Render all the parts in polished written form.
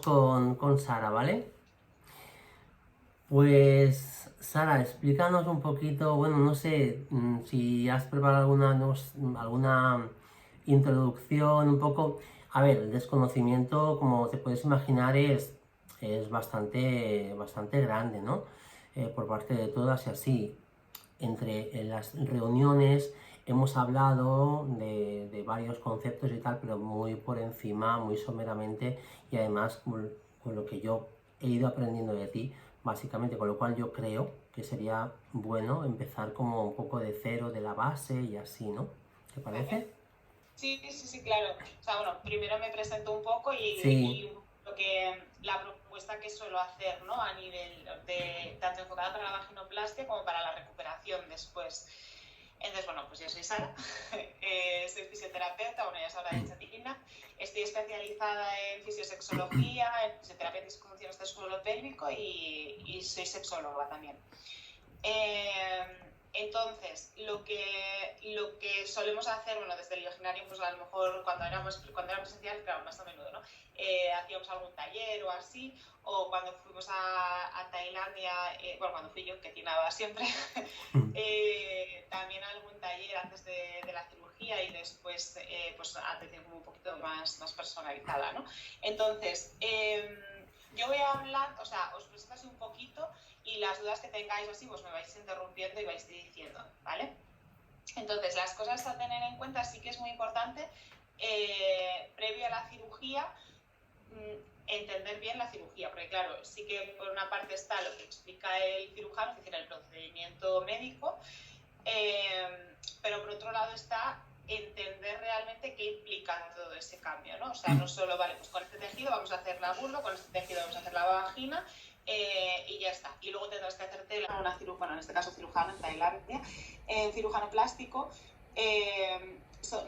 con Sara, ¿vale? Pues Sara, explícanos un poquito, bueno, no sé si has preparado alguna introducción, un poco. A ver, el desconocimiento, como te puedes imaginar, es bastante grande, ¿no? Por parte de todas y así. En las reuniones hemos hablado de varios conceptos y tal, pero muy por encima, muy someramente, y además con lo que yo he ido aprendiendo de ti, básicamente, con lo cual yo creo que sería bueno empezar como un poco de cero, de la base y así, ¿no? ¿Te parece? Sí, sí, sí, claro. O sea, bueno, primero me presento un poco Sí. y la propuesta que suelo hacer, ¿no? A nivel de tanto enfocada para la vaginoplastia como para la recuperación después. Entonces, bueno, pues yo soy Sara, soy fisioterapeuta, bueno, ya se habrá dicho Tina, estoy especializada en fisiosexología, en fisioterapia de disfunciones del suelo pélvico y soy sexóloga también. Entonces, lo que solemos hacer, bueno, desde el Biogenario, pues a lo mejor cuando era presencial, claro, más a menudo, ¿no? Hacíamos algún taller o así, o cuando fuimos a Tailandia, bueno, cuando fui yo, que tiraba siempre, también algún taller antes de la cirugía y después, pues atención como un poquito más personalizada, ¿no? Entonces, yo voy a hablar, o sea, os presento así un poquito y las dudas que tengáis así, pues me vais interrumpiendo y vais diciendo, ¿vale? Entonces, las cosas a tener en cuenta sí que es muy importante, previo a la cirugía, entender bien la cirugía, porque claro, sí que por una parte está lo que explica el cirujano, es decir, el procedimiento médico, pero por otro lado está entender realmente qué implica todo ese cambio, ¿no? O sea, no solo, vale, pues con este tejido vamos a hacer la vulva, con este tejido vamos a hacer la vagina, y ya está. Y luego tendrás que hacerte una cirujana, en este caso cirujano en Tailandia, cirujano plástico,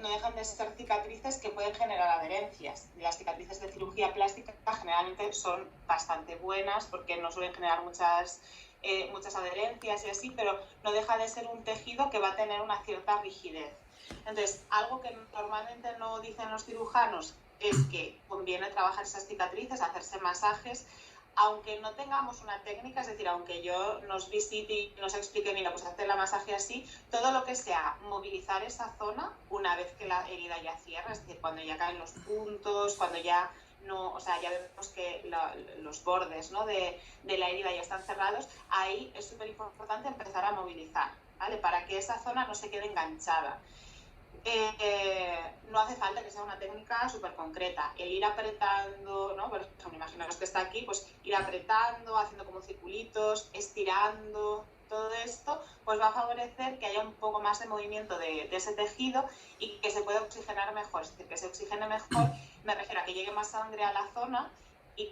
no dejan de ser cicatrices que pueden generar adherencias. Las cicatrices de cirugía plástica generalmente son bastante buenas porque no suelen generar muchas adherencias y así, pero no deja de ser un tejido que va a tener una cierta rigidez. Entonces, algo que normalmente no dicen los cirujanos es que conviene trabajar esas cicatrices, hacerse masajes, aunque no tengamos una técnica, es decir, aunque yo nos visite y nos explique, mira, pues hacer la masaje así, todo lo que sea movilizar esa zona una vez que la herida ya cierra, es decir, cuando ya caen los puntos, cuando ya no, o sea, ya vemos que los bordes, ¿no?, de la herida ya están cerrados, ahí es súper importante empezar a movilizar, ¿vale? Para que esa zona no se quede enganchada. No hace falta que sea una técnica súper concreta. El ir apretando, ¿no? Por ejemplo, imaginaos que está aquí, pues ir apretando, haciendo como circulitos, estirando, todo esto, pues va a favorecer que haya un poco más de movimiento de ese tejido y que se pueda oxigenar mejor. Es decir, que se oxigene mejor, me refiero a que llegue más sangre a la zona y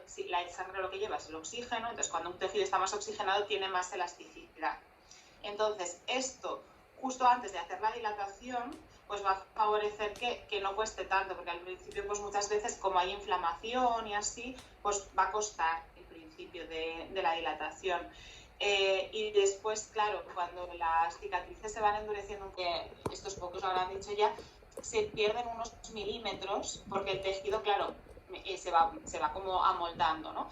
si la sangre lo que lleva es el oxígeno, entonces cuando un tejido está más oxigenado tiene más elasticidad. Entonces, esto justo antes de hacer la dilatación, pues va a favorecer que no cueste tanto, porque al principio pues muchas veces como hay inflamación y así, pues va a costar el principio de la dilatación. Y después, claro, cuando las cicatrices se van endureciendo, que estos pocos lo habrán dicho ya, se pierden unos milímetros, porque el tejido, claro, se va como amoldando, ¿no?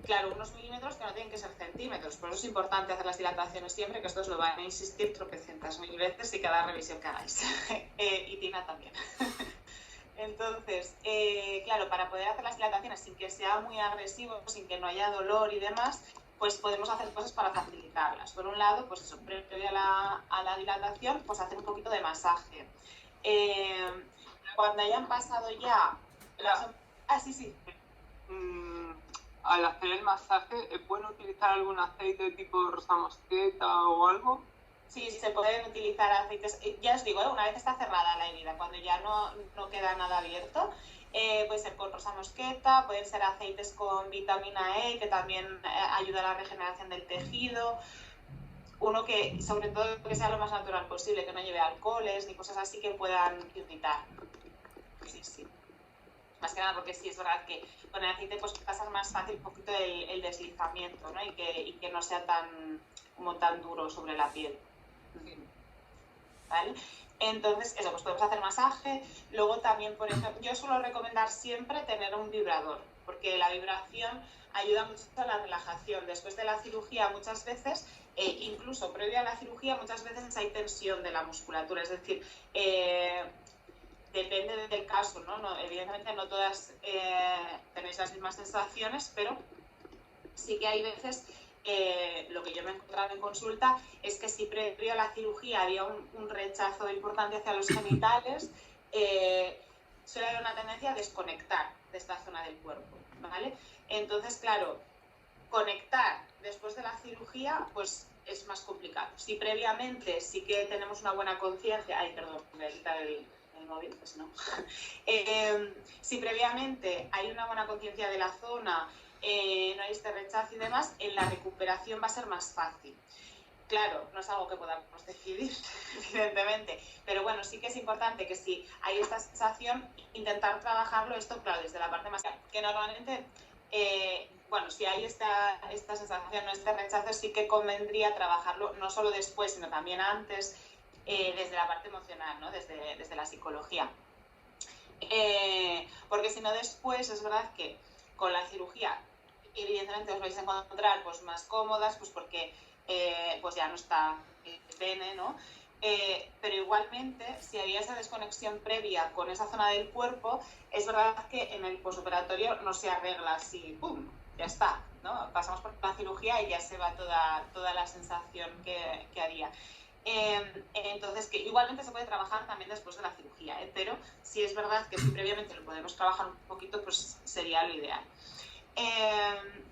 Claro, unos milímetros que no tienen que ser centímetros, por eso es importante hacer las dilataciones siempre, que esto os lo van a insistir tropecientas mil veces y cada revisión que hagáis. Y Tina también. Entonces, claro, para poder hacer las dilataciones sin que sea muy agresivo, sin que no haya dolor y demás, pues podemos hacer cosas para facilitarlas. Por un lado, pues eso, previo a la dilatación, pues hacer un poquito de masaje. Cuando hayan pasado ya... sí, sí. Al hacer el masaje, ¿es bueno utilizar algún aceite tipo rosa mosqueta o algo? Sí, se pueden utilizar aceites. Ya os digo, una vez está cerrada la herida, cuando ya no queda nada abierto, puede ser con rosa mosqueta, pueden ser aceites con vitamina E, que también ayuda a la regeneración del tejido. Uno que, sobre todo, que sea lo más natural posible, que no lleve alcoholes ni cosas así que puedan irritar. Sí, sí. Más que nada porque sí es verdad que con el aceite pues pasa más fácil un poquito el deslizamiento, ¿no? Y que no sea tan duro sobre la piel. ¿Vale? Entonces, pues podemos hacer masaje. Luego también, por ejemplo, yo suelo recomendar siempre tener un vibrador, porque la vibración ayuda mucho a la relajación. Después de la cirugía muchas veces, incluso previo a la cirugía, muchas veces hay tensión de la musculatura, es decir, depende del caso, ¿no? Evidentemente no todas tenéis las mismas sensaciones, pero sí que hay veces, lo que yo me he encontrado en consulta, es que si previo a la cirugía había un rechazo importante hacia los genitales, suele haber una tendencia a desconectar de esta zona del cuerpo, ¿vale? Entonces, claro, conectar después de la cirugía, pues es más complicado. Si previamente sí que tenemos una buena conciencia, ay, perdón, voy a quitar el móvil, pues no. Si previamente hay una buena conciencia de la zona, no hay este rechazo y demás, en la recuperación va a ser más fácil. Claro, no es algo que podamos decidir, evidentemente, pero bueno, sí que es importante que si hay esta sensación, intentar trabajarlo esto, claro, desde la parte más... que normalmente, bueno, si hay esta sensación o este rechazo, sí que convendría trabajarlo no solo después, sino también antes, desde la parte emocional, ¿no? Desde la psicología. Porque si no después, es verdad que con la cirugía, evidentemente os vais a encontrar pues, más cómodas, pues porque pues ya no está el pene, ¿no? Pero igualmente, si había esa desconexión previa con esa zona del cuerpo, es verdad que en el posoperatorio no se arregla así, ¡pum!, ya está, ¿no? Pasamos por la cirugía y ya se va toda la sensación que había. Entonces, que igualmente se puede trabajar también después de la cirugía, pero sí es verdad que si previamente lo podemos trabajar un poquito, pues sería lo ideal.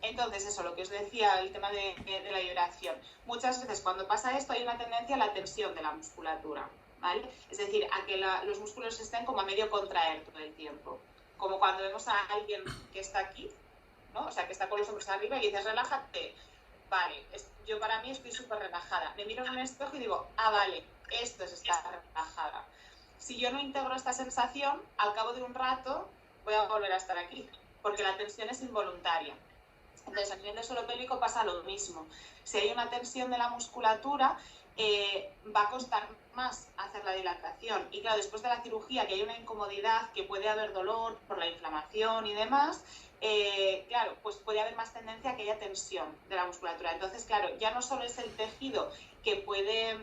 Entonces, eso, lo que os decía, el tema de la vibración. Muchas veces cuando pasa esto hay una tendencia a la tensión de la musculatura, ¿vale? Es decir, a que los músculos estén como a medio contraer todo el tiempo. Como cuando vemos a alguien que está aquí, ¿no? O sea, que está con los hombros arriba y dices, relájate. Vale, yo para mí estoy súper relajada. Me miro en el espejo y digo, ah, vale, esto es estar relajada. Si yo no integro esta sensación, al cabo de un rato voy a volver a estar aquí, porque la tensión es involuntaria. Entonces, a nivel de suelo pélvico pasa lo mismo. Si hay una tensión de la musculatura, va a costar más hacer la dilatación. Y claro, después de la cirugía, que hay una incomodidad, que puede haber dolor por la inflamación y demás, claro, pues puede haber más tendencia a que haya tensión de la musculatura. Entonces, claro, ya no solo es el tejido que puede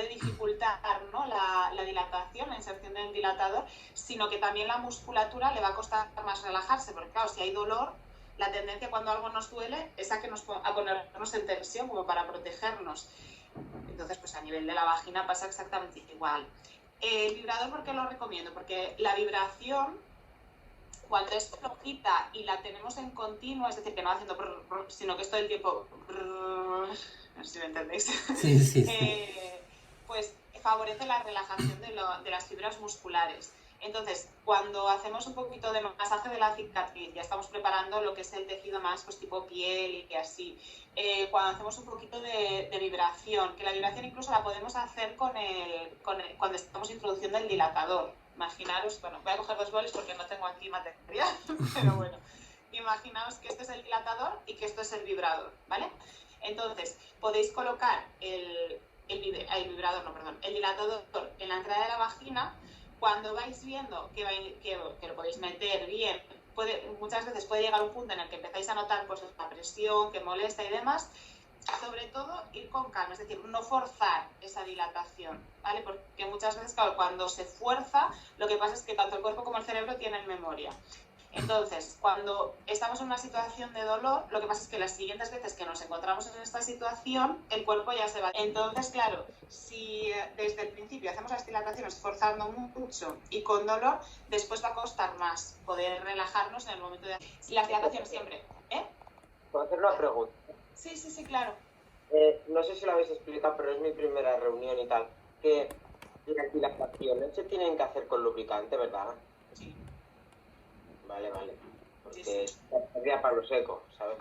dificultar, ¿no?, la dilatación, la inserción del dilatador, sino que también la musculatura le va a costar más relajarse, porque claro, si hay dolor, la tendencia cuando algo nos duele es a ponernos en tensión como para protegernos. Entonces, pues a nivel de la vagina pasa exactamente igual. El vibrador, ¿por qué lo recomiendo? Porque la vibración, cuando es flojita y la tenemos en continuo, es decir, que no va haciendo brr, brr, sino que es todo el tiempo brr, no sé si me entendéis, Sí. pues favorece la relajación de las fibras musculares. Entonces, cuando hacemos un poquito de masaje de la cicatriz, ya estamos preparando lo que es el tejido más pues, tipo piel y así. Cuando hacemos un poquito de vibración, que la vibración incluso la podemos hacer cuando estamos introduciendo el dilatador. Imaginaros, bueno, voy a coger 2 bolis porque no tengo aquí material, pero bueno, imaginaos que este es el dilatador y que esto es el vibrador, ¿vale? Entonces, podéis colocar el dilatador en la entrada de la vagina. Cuando vais viendo que lo podéis meter bien, muchas veces puede llegar un punto en el que empezáis a notar pues, la presión, que molesta y demás. Sobre todo, ir con calma, es decir, no forzar esa dilatación, ¿vale? Porque muchas veces, claro, cuando se fuerza, lo que pasa es que tanto el cuerpo como el cerebro tienen memoria. Entonces, cuando estamos en una situación de dolor, lo que pasa es que las siguientes veces que nos encontramos en esta situación, el cuerpo ya se va. Entonces, claro, si desde el principio hacemos las dilataciones forzando mucho y con dolor, después va a costar más poder relajarnos en el momento de... Si las dilataciones siempre... ¿Puedo hacer una pregunta? Sí, claro. No sé si lo habéis explicado, pero es mi primera reunión y tal. Que las dilataciones se tienen que hacer con lubricante, ¿verdad? Sí. Vale. Porque Sí. sería palo seco, ¿sabes?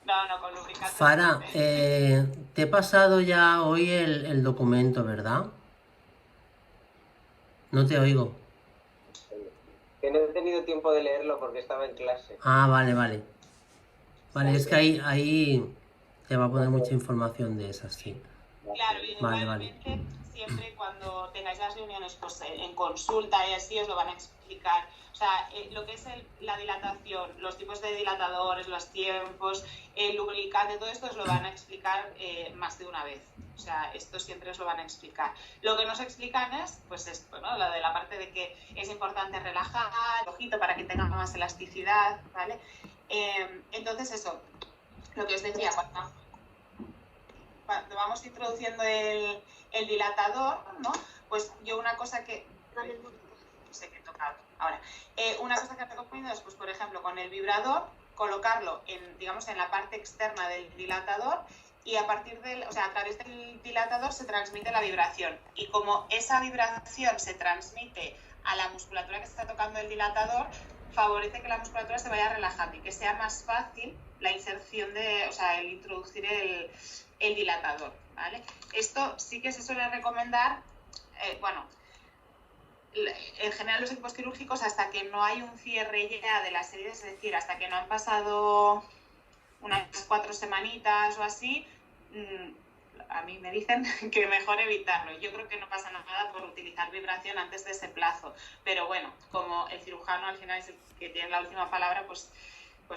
No, con lubricante. Fara, te he pasado ya hoy el documento, ¿verdad? No te oigo. Que no he tenido tiempo de leerlo porque estaba en clase. Ah, vale. Vale, es que ahí te va a poner mucha información de esas, sí. Claro, Vale. Siempre cuando tengáis las reuniones pues, en consulta y así os lo van a explicar. O sea, lo que es la dilatación, los tipos de dilatadores, los tiempos, el lubricante, todo esto os lo van a explicar más de una vez. O sea, esto siempre os lo van a explicar. Lo que nos explican es, pues esto, ¿no? Lo de la parte de que es importante relajar el ojito para que tenga más elasticidad, ¿vale? Entonces eso, lo que os decía, cuando vamos introduciendo el dilatador, ¿no? Pues yo una cosa que... No sé qué he tocado ahora. Una cosa que recomiendo es, pues, por ejemplo, con el vibrador, colocarlo digamos, en la parte externa del dilatador y a partir o sea, a través del dilatador se transmite la vibración. Y como esa vibración se transmite a la musculatura que está tocando el dilatador, favorece que la musculatura se vaya relajando y que sea más fácil la inserción o sea, el introducir el dilatador, ¿vale? Esto sí que se suele recomendar, bueno, en general los equipos quirúrgicos hasta que no hay un cierre ya de las heridas, es decir, hasta que no han pasado unas 4 semanitas o así, a mí me dicen que mejor evitarlo. Yo creo que no pasa nada por utilizar vibración antes de ese plazo, pero bueno, como el cirujano al final es el que tiene la última palabra, pues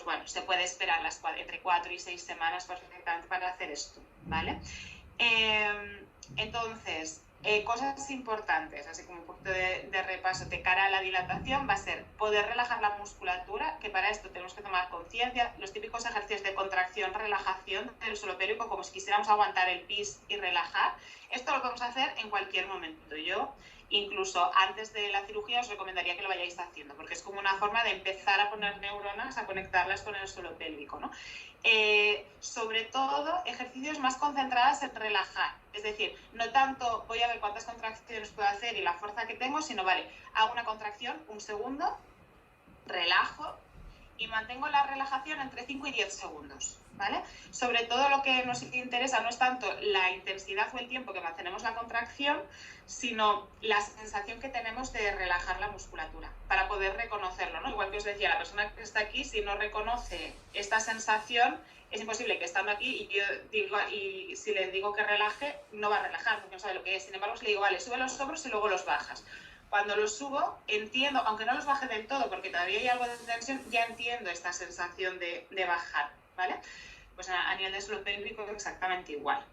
bueno, se puede esperar entre 4 y 6 semanas perfectamente para hacer esto, ¿vale? Entonces, cosas importantes, así como un poquito de repaso de cara a la dilatación, va a ser poder relajar la musculatura, que para esto tenemos que tomar conciencia, los típicos ejercicios de contracción, relajación del suelo pélvico, como si quisiéramos aguantar el pis y relajar. Esto lo podemos hacer en cualquier momento. Yo, incluso antes de la cirugía, os recomendaría que lo vayáis haciendo, porque es como una forma de empezar a poner neuronas, a conectarlas con el suelo pélvico, ¿no? Sobre todo ejercicios más concentrados en relajar, es decir, no tanto voy a ver cuántas contracciones puedo hacer y la fuerza que tengo, sino vale, hago una contracción, un segundo, relajo y mantengo la relajación entre 5 y 10 segundos, ¿vale? Sobre todo lo que nos interesa no es tanto la intensidad o el tiempo que mantenemos la contracción, sino la sensación que tenemos de relajar la musculatura, para poder reconocerlo, ¿no? Igual que os decía, la persona que está aquí, si no reconoce esta sensación, es imposible que estando aquí y si le digo que relaje, no va a relajar, porque no sabe lo que es. Sin embargo, si le digo, vale, sube los hombros y luego los bajas. Cuando los subo, entiendo, aunque no los baje del todo, porque todavía hay algo de tensión, ya entiendo esta sensación de bajar, ¿vale? Pues a nivel de suelo pélvico exactamente igual.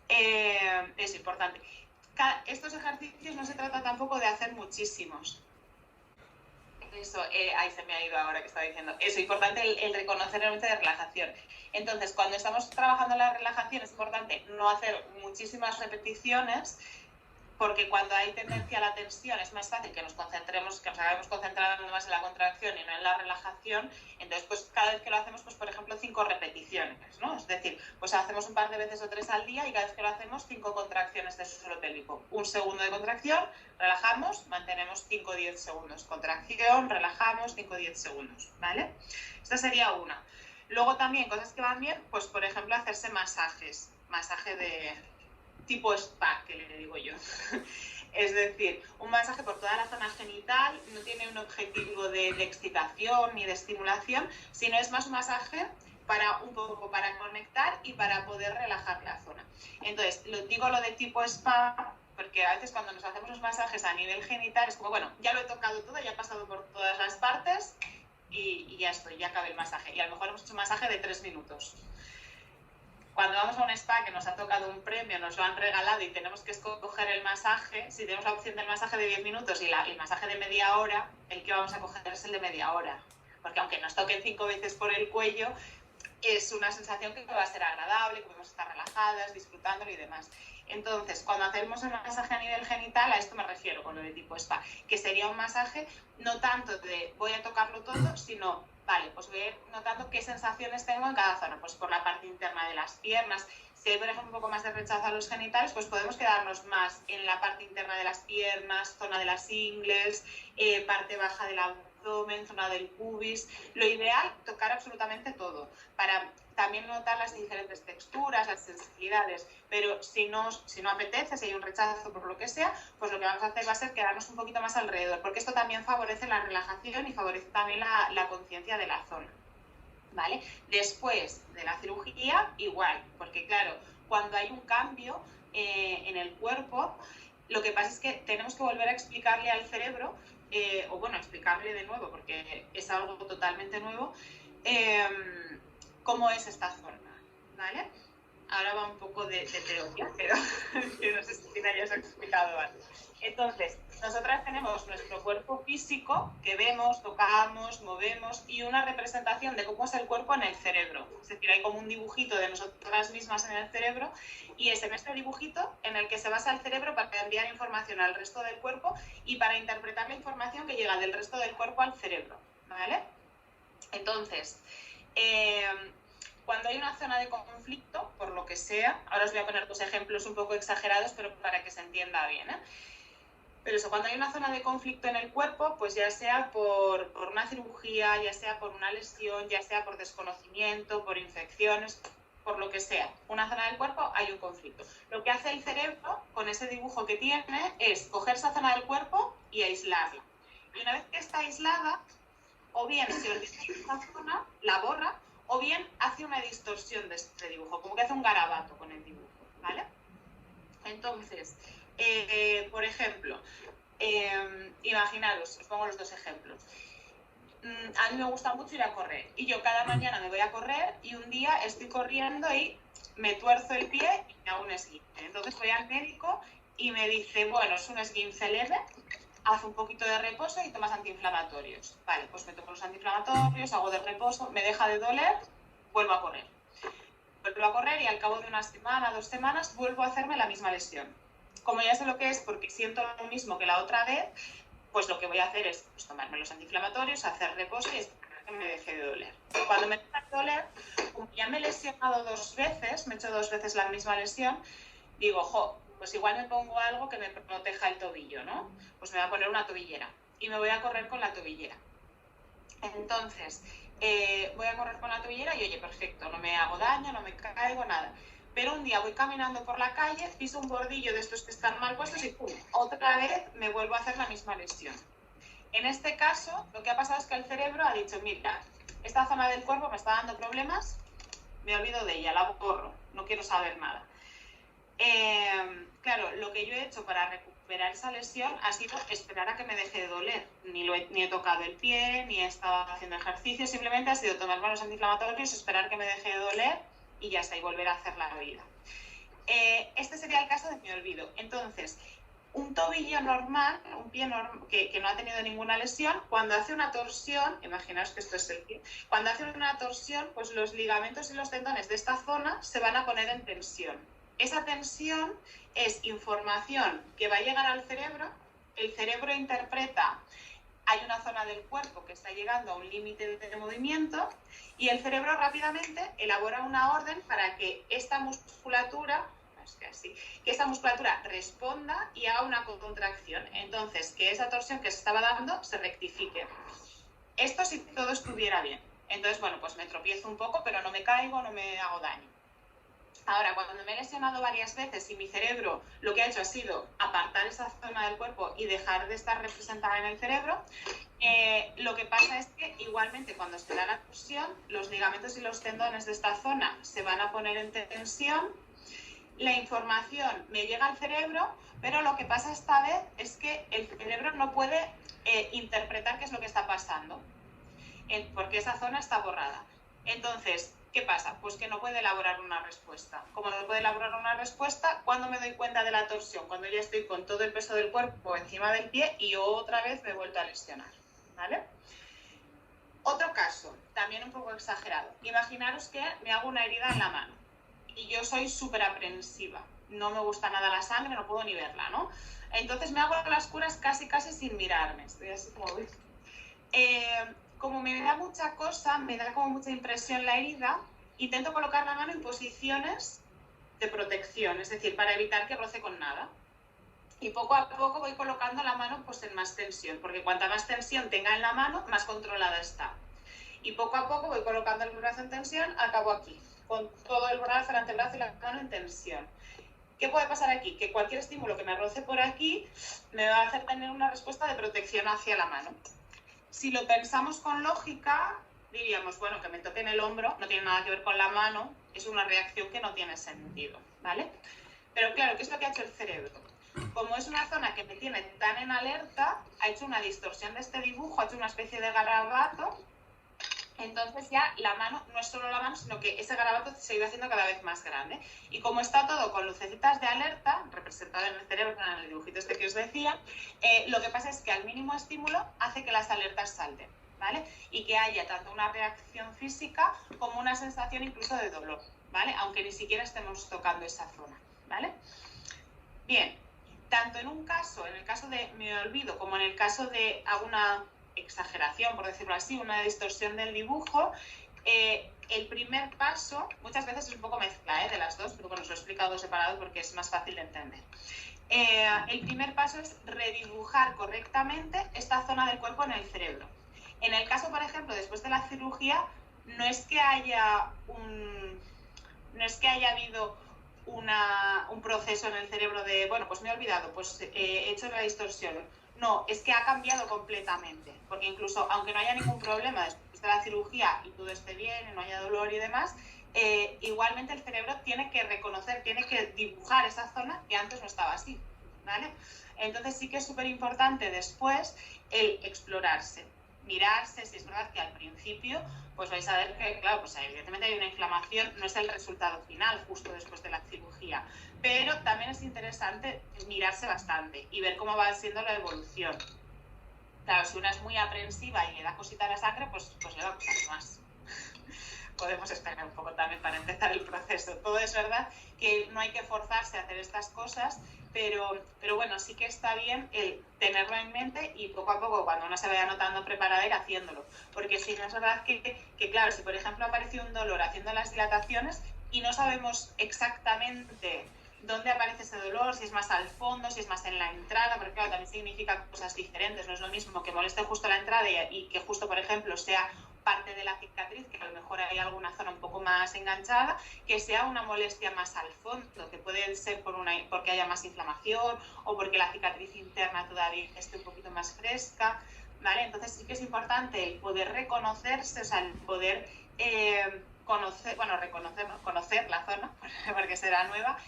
Es importante. Estos ejercicios no se trata tampoco de hacer muchísimos. Eso, ahí se me ha ido ahora que estaba diciendo. Eso, importante el reconocer el momento de relajación. Entonces, cuando estamos trabajando la relajación es importante no hacer muchísimas repeticiones, porque cuando hay tendencia a la tensión es más fácil que nos concentremos, que nos acabemos concentrando más en la contracción y no en la relajación. Entonces, pues cada vez que lo hacemos, pues por ejemplo 5 repeticiones, ¿no? Es decir, pues hacemos un par de veces o 3 al día y cada vez que lo hacemos 5 contracciones de suelo pélvico. Un segundo de contracción, relajamos, mantenemos 5 o 10 segundos. Contracción, relajamos, 5 o 10 segundos, ¿vale? Esta sería una. Luego también, cosas que van bien, pues por ejemplo hacerse masajes, masaje de tipo spa, que le digo yo. Es decir, un masaje por toda la zona genital, no tiene un objetivo de excitación ni de estimulación, sino es más un masaje para un poco para conectar y para poder relajar la zona. Entonces, digo lo de tipo spa, porque a veces cuando nos hacemos los masajes a nivel genital es como, bueno, ya lo he tocado todo, ya he pasado por todas las partes y ya estoy, ya acabé el masaje. Y a lo mejor hemos hecho un masaje de 3 minutos. Cuando vamos a un spa que nos ha tocado un premio, nos lo han regalado y tenemos que escoger el masaje, si tenemos la opción del masaje de 10 minutos y el masaje de media hora, el que vamos a coger es el de media hora. Porque aunque nos toquen 5 veces por el cuello, es una sensación que va a ser agradable, que podemos estar relajadas, disfrutándolo y demás. Entonces, cuando hacemos el masaje a nivel genital, a esto me refiero con lo de tipo spa, que sería un masaje no tanto de voy a tocarlo todo, sino, vale, pues voy a ir notando qué sensaciones tengo en cada zona, pues por la parte interna de las piernas. Si hay, por ejemplo, un poco más de rechazo a los genitales, pues podemos quedarnos más en la parte interna de las piernas, zona de las ingles, parte baja del abdomen, zona del pubis. Lo ideal, tocar absolutamente todo, para también notar las diferentes texturas, las sensibilidades, pero si no apetece, si hay un rechazo por lo que sea, pues lo que vamos a hacer va a ser quedarnos un poquito más alrededor, porque esto también favorece la relajación y favorece también la conciencia de la zona, ¿vale? Después de la cirugía, igual, porque claro, cuando hay un cambio en el cuerpo, lo que pasa es que tenemos que volver a explicarle al cerebro o bueno, explicarle de nuevo, porque es algo totalmente nuevo, cómo es esta zona, ¿vale? Ahora va un poco de teoría, pero que no sé si Tina ya os ha explicado antes. Entonces, nosotras tenemos nuestro cuerpo físico que vemos, tocamos, movemos y una representación de cómo es el cuerpo en el cerebro. Es decir, hay como un dibujito de nosotras mismas en el cerebro y es en este dibujito en el que se basa el cerebro para enviar información al resto del cuerpo y para interpretar la información que llega del resto del cuerpo al cerebro, ¿vale? Entonces, cuando hay una zona de conflicto, por lo que sea, ahora os voy a poner dos ejemplos un poco exagerados, pero para que se entienda bien, ¿eh? Pero eso, cuando hay una zona de conflicto en el cuerpo, pues ya sea por una cirugía, ya sea por una lesión, ya sea por desconocimiento, por infecciones, por lo que sea, una zona del cuerpo hay un conflicto. Lo que hace el cerebro con ese dibujo que tiene es coger esa zona del cuerpo y aislarla. Y una vez que está aislada, o bien se olvida de esta zona, la borra, o bien hace una distorsión de este dibujo, como que hace un garabato con el dibujo, ¿vale? Entonces, por ejemplo, imaginaros, os pongo los dos ejemplos. A mí me gusta mucho ir a correr y yo cada mañana me voy a correr y un día estoy corriendo y me tuerzo el pie y me hago un esguince. Entonces voy al médico y me dice, bueno, es un esguince leve, haz un poquito de reposo y tomas antiinflamatorios. Vale, pues me tomo los antiinflamatorios, hago de reposo, me deja de doler, vuelvo a correr. Vuelvo a correr y al cabo de una semana, 2 semanas, vuelvo a hacerme la misma lesión. Como ya sé lo que es porque siento lo mismo que la otra vez, pues lo que voy a hacer es pues, tomarme los antiinflamatorios, hacer reposo y esperar que me deje de doler. Cuando me deja de doler, como ya me he lesionado 2 veces, me he hecho 2 veces la misma lesión, digo, jo, pues igual me pongo algo que me proteja el tobillo, ¿no? Pues me voy a poner una tobillera y me voy a correr con la tobillera. Entonces, voy a correr con la tobillera y oye, perfecto, no me hago daño, no me caigo, nada. Pero un día voy caminando por la calle, piso un bordillo de estos que están mal puestos y ¡pum! Otra vez me vuelvo a hacer la misma lesión. En este caso, lo que ha pasado es que el cerebro ha dicho, mira, esta zona del cuerpo me está dando problemas, me olvido de ella, la borro, no quiero saber nada. Claro, lo que yo he hecho para recuperar esa lesión ha sido esperar a que me deje de doler. Ni he tocado el pie, ni he estado haciendo ejercicio, simplemente ha sido tomarme los antiinflamatorios, esperar que me deje de doler y ya está, y volver a hacer la vida. Este sería el caso de mi olvido. Entonces, un tobillo normal, un pie que no ha tenido ninguna lesión, cuando hace una torsión, imaginaos que esto es el pie, cuando hace una torsión, pues los ligamentos y los tendones de esta zona se van a poner en tensión. Esa tensión es información que va a llegar al cerebro, el cerebro interpreta, hay una zona del cuerpo que está llegando a un límite de movimiento y el cerebro rápidamente elabora una orden para que esta musculatura, que esta musculatura responda y haga una contracción. Entonces, que esa torsión que se estaba dando se rectifique. Esto si todo estuviera bien. Entonces, bueno, pues me tropiezo un poco, pero no me caigo, no me hago daño. Ahora, cuando me he lesionado varias veces y mi cerebro lo que ha hecho ha sido apartar esa zona del cuerpo y dejar de estar representada en el cerebro, lo que pasa es que igualmente cuando se da la torsión, los ligamentos y los tendones de esta zona se van a poner en tensión, la información me llega al cerebro, pero lo que pasa esta vez es que el cerebro no puede interpretar qué es lo que está pasando, porque esa zona está borrada. Entonces, ¿qué pasa? Pues que no puede elaborar una respuesta. Como no puede elaborar una respuesta, ¿cuándo me doy cuenta de la torsión? Cuando ya estoy con todo el peso del cuerpo encima del pie y otra vez me he vuelto a lesionar, ¿vale? Otro caso, también un poco exagerado. Imaginaros que me hago una herida en la mano y yo soy súper aprensiva. No me gusta nada la sangre, no puedo ni verla, ¿no? Entonces me hago las curas casi sin mirarme. Estoy así como... como me da mucha cosa, me da como mucha impresión la herida, intento colocar la mano en posiciones de protección, es decir, para evitar que roce con nada. Y poco a poco voy colocando la mano pues en más tensión, porque cuanta más tensión tenga en la mano, más controlada está. Y poco a poco voy colocando el brazo en tensión, acabo aquí, con todo el brazo, el antebrazo y la mano en tensión. ¿Qué puede pasar aquí? Que cualquier estímulo que me roce por aquí me va a hacer tener una respuesta de protección hacia la mano. Si lo pensamos con lógica, diríamos, bueno, que me toque en el hombro, no tiene nada que ver con la mano, es una reacción que no tiene sentido, ¿vale? Pero claro, ¿qué es lo que ha hecho el cerebro? como es una zona que me tiene tan en alerta, ha hecho una distorsión de este dibujo, ha hecho una especie de garabato. Entonces ya la mano, no es solo la mano, sino que ese garabato se iba haciendo cada vez más grande. Y como está todo con lucecitas de alerta, representado en el cerebro, en el dibujito este que os decía, lo que pasa es que al mínimo estímulo hace que las alertas salten, ¿vale? Y que haya tanto una reacción física como una sensación incluso de dolor, ¿vale? Aunque ni siquiera estemos tocando esa zona, ¿vale? Bien, tanto en un caso, en el caso de me olvido, como en el caso de alguna exageración, por decirlo así, una distorsión del dibujo, el primer paso, muchas veces es un poco mezcla de las dos, pero bueno, os lo he explicado separado porque es más fácil de entender. El primer paso es redibujar correctamente esta zona del cuerpo en el cerebro. En el caso, por ejemplo, después de la cirugía, no es que haya habido un proceso en el cerebro de, bueno, pues me he olvidado, pues he hecho la distorsión. No, es que ha cambiado completamente, porque incluso aunque no haya ningún problema después de la cirugía y todo esté bien, y no haya dolor y demás, igualmente el cerebro tiene que reconocer, tiene que dibujar esa zona que antes no estaba así, ¿vale? Entonces sí que es súper importante después el explorarse, mirarse. Si es verdad que al principio pues vais a ver que, claro, pues evidentemente hay una inflamación, no es el resultado final justo después de la cirugía, pero también es interesante mirarse bastante y ver cómo va siendo la evolución. Claro, si una es muy aprensiva y le da cosita a la sangre, pues le da cosas más. Podemos esperar un poco también para empezar el proceso. Todo es verdad que no hay que forzarse a hacer estas cosas, pero bueno, sí que está bien el tenerlo en mente y poco a poco, cuando uno se vaya notando preparada, ir haciéndolo. Porque si no es verdad que claro, si por ejemplo aparece un dolor haciendo las dilataciones y no sabemos exactamente dónde aparece ese dolor, si es más al fondo, si es más en la entrada, porque claro, también significa cosas diferentes. No es lo mismo que moleste justo la entrada y que justo, por ejemplo, sea parte de la cicatriz, que a lo mejor hay alguna zona un poco más enganchada, que sea una molestia más al fondo, que puede ser porque haya más inflamación o porque la cicatriz interna todavía esté un poquito más fresca, ¿vale? Entonces sí que es importante el poder reconocerse, o sea, el poder conocer la zona, porque será nueva,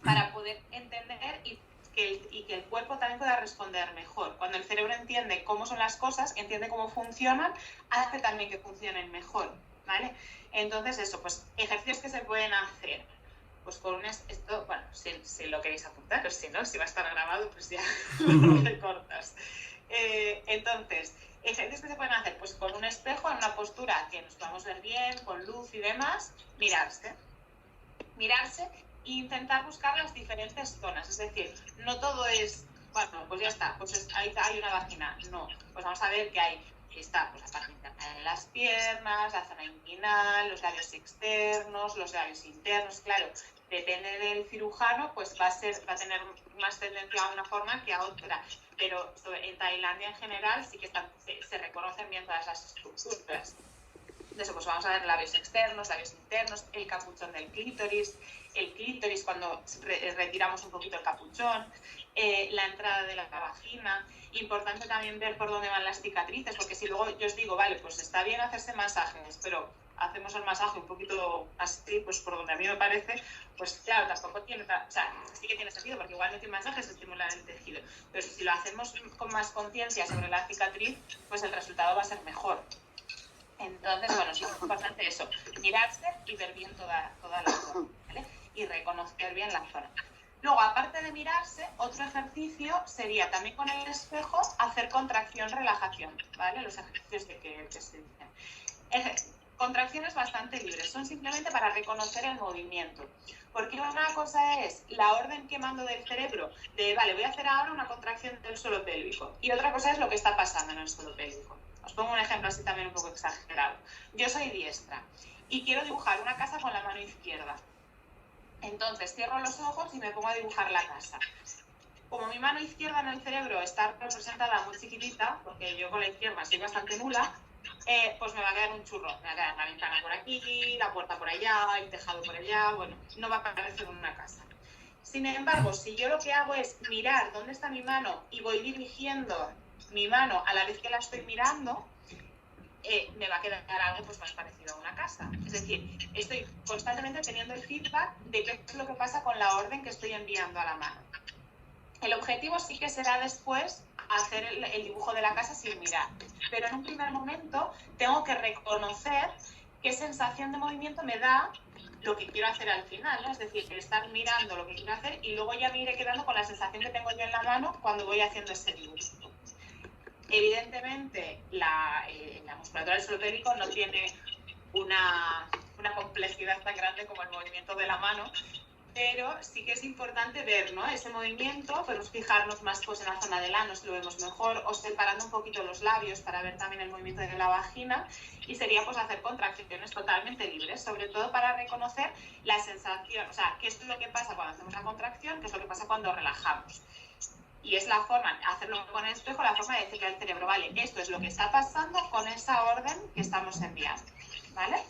para poder entender y que el cuerpo también pueda responder mejor. Cuando el cerebro entiende cómo son las cosas, entiende cómo funcionan, hace también que funcionen mejor, ¿vale? Entonces eso, pues ejercicios que se pueden hacer, pues con esto, bueno, si lo queréis apuntar, pero si no, si va a estar grabado, pues ya lo recortas. Entonces, ejercicios que se pueden hacer, pues con un espejo, en una postura que nos podamos ver bien, con luz y demás, mirarse e intentar buscar las diferentes zonas. Es decir, no todo es, bueno, pues ya está, pues ahí hay una vagina. No, pues vamos a ver que está pues, la parte interna de las piernas, la zona inguinal, los labios externos, los labios internos. Claro, depende del cirujano, pues va a tener más tendencia a una forma que a otra. Pero en Tailandia en general sí que se reconocen bien todas las estructuras. De eso, pues vamos a ver labios externos, labios internos, el capuchón del clítoris, el clítoris cuando retiramos un poquito el capuchón, la entrada de la vagina. Importante también ver por dónde van las cicatrices, porque si luego yo os digo, vale, pues está bien hacerse masajes, pero hacemos el masaje un poquito así, pues por donde a mí me parece, pues claro, tampoco tiene, o sea, sí que tiene sentido, porque igualmente un masaje se estimula el tejido, pero si lo hacemos con más conciencia sobre la cicatriz, pues el resultado va a ser mejor. Entonces, bueno, sí es importante eso, mirarse y ver bien toda la zona, ¿vale? Y reconocer bien la zona. Luego, aparte de mirarse, otro ejercicio sería también con el espejo hacer contracción-relajación, ¿vale? Los ejercicios que se dicen. Contracciones bastante libres, son simplemente para reconocer el movimiento. Porque una cosa es la orden que mando del cerebro de, vale, voy a hacer ahora una contracción del suelo pélvico. Y otra cosa es lo que está pasando en el suelo pélvico. Os pongo un ejemplo así también un poco exagerado. Yo soy diestra y quiero dibujar una casa con la mano izquierda. Entonces cierro los ojos y me pongo a dibujar la casa. Como mi mano izquierda en el cerebro está representada muy chiquitita, porque yo con la izquierda soy bastante nula, pues me va a quedar un churro. Me va a quedar la ventana por aquí, la puerta por allá, el tejado por allá, bueno, no va a parecer una casa. Sin embargo, si yo lo que hago es mirar dónde está mi mano y voy dirigiendo mi mano a la vez que la estoy mirando, me va a quedar algo pues más parecido a una casa. Es decir, estoy constantemente teniendo el feedback de qué es lo que pasa con la orden que estoy enviando a la mano. El objetivo sí que será después hacer el dibujo de la casa sin mirar, pero en un primer momento tengo que reconocer qué sensación de movimiento me da lo que quiero hacer al final, ¿no? Es decir, estar mirando lo que quiero hacer y luego ya me iré quedando con la sensación que tengo yo en la mano cuando voy haciendo ese dibujo. Evidentemente, la musculatura del suelo pélvico no tiene una complejidad tan grande como el movimiento de la mano, pero sí que es importante ver, ¿no?, ese movimiento. Podemos fijarnos más pues, en la zona del ano, si lo vemos mejor, o separando un poquito los labios para ver también el movimiento de la vagina, y sería pues hacer contracciones totalmente libres, sobre todo para reconocer la sensación, o sea, qué es lo que pasa cuando hacemos la contracción, qué es lo que pasa cuando relajamos. Y es la forma, hacerlo con el espejo, la forma de decirle al cerebro, vale, esto es lo que está pasando con esa orden que estamos enviando, ¿vale?